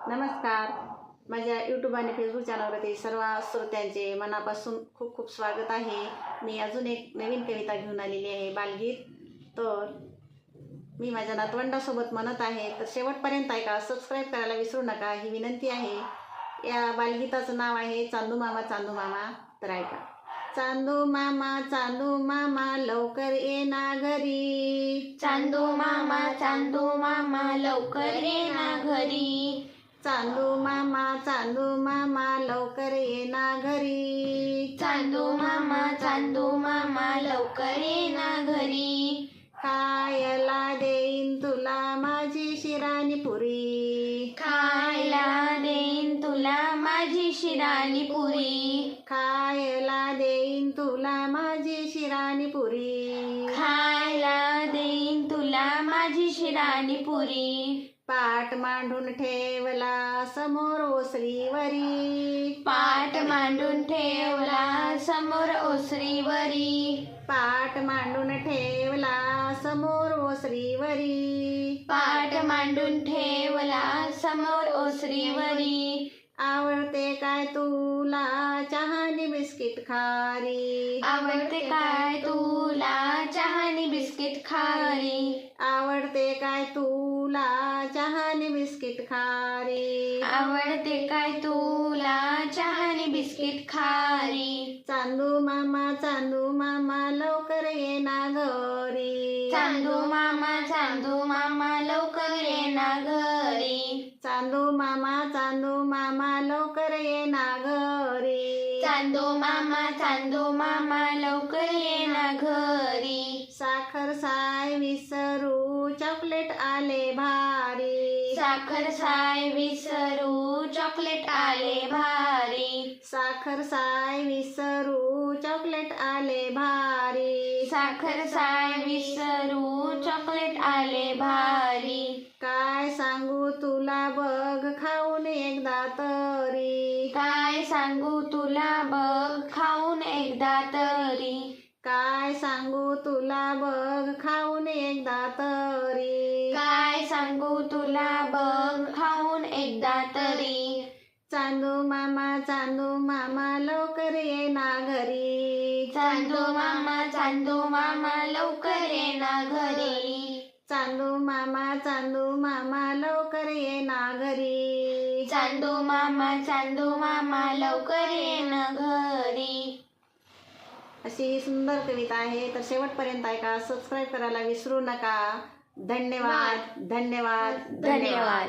नमस्कार. माझ्या यूट्यूब आणि फेसबुक चॅनलवरती सर्व श्रोत्यांचे मनापासून खूप खूप स्वागत आहे. मी अजून एक नवीन कविता घेऊन आलेली आहे, बालगीत. तर मी माझ्या नातवंडासोबत म्हणत आहे, तर शेवटपर्यंत ऐका, सबस्क्राईब करायला विसरू नका, ही विनंती आहे. या बालगीताचं नाव आहे चांदू मामा चांदू मामा. तर ऐका. चांदू मामा लवकर ये ना घरी. चांदू मामा लवकर ये ना घरी. चांदू मामा लवकर ये ना घरी. चांदू मामा लवकर ये ना घरी. खायला देईन तुला माझी शिराणी पुरी. खायला देईन तुला माझी शिराणी पुरी. खायला देईन तुला माझी शिराणी पुरी. खायला देईन तुला माझी शिराणी पुरी. पाट मांडून ठेवला समोर ओसरीवरी. पाट मांडून ठेवला समोर ओसरीवरी. पाट मांडून ठेवला समोर ओसरीवरी. पाट मांडून ठेवला समोर ओसरीवरी. आवडते काय तुला चहानी बिस्किट खारी. आवडते काय तुला चहानी बिस्किट खारी. आवडते काय तुला चहानी बिस्किट खारी. आवडते काय तुला चहानी बिस्किट खारी. चांदू मामा लवकर ये ना घरी. चांदू मामा लवकर ये ना घरी. चांदू मामा लवकर ये ना घरी. चांदू मामा लवकर ये ना घरी. साखर साय विसरू चॉकलेट आले भारी. साखर साय विसरू चॉकलेट आले भारी. साखर साय विसरू चॉकलेट आले भारी. साखर साय विसरू चॉकलेट आले भारी. काय सांगू तुला बघ खाऊन एकदा तरी. काय सांगू तुला बघ खाऊन एकदा तरी. काय सांगू तुला बघ खाऊन एकदा तरी. काय सांगू तुला बघ खाऊन एकदा तरी. चांदू मामा लवकर ये ना घरी. चांदू मामा लवकर ये ना घरी. चांदू मामा लवकर ये ना घरी. चांदू मामा लवकर ये ना घरी. अशी ही सुंदर कविता आहे. तर शेवटपर्यंत ऐका, सबस्क्राईब करायला विसरू नका. धन्यवाद. धन्यवाद.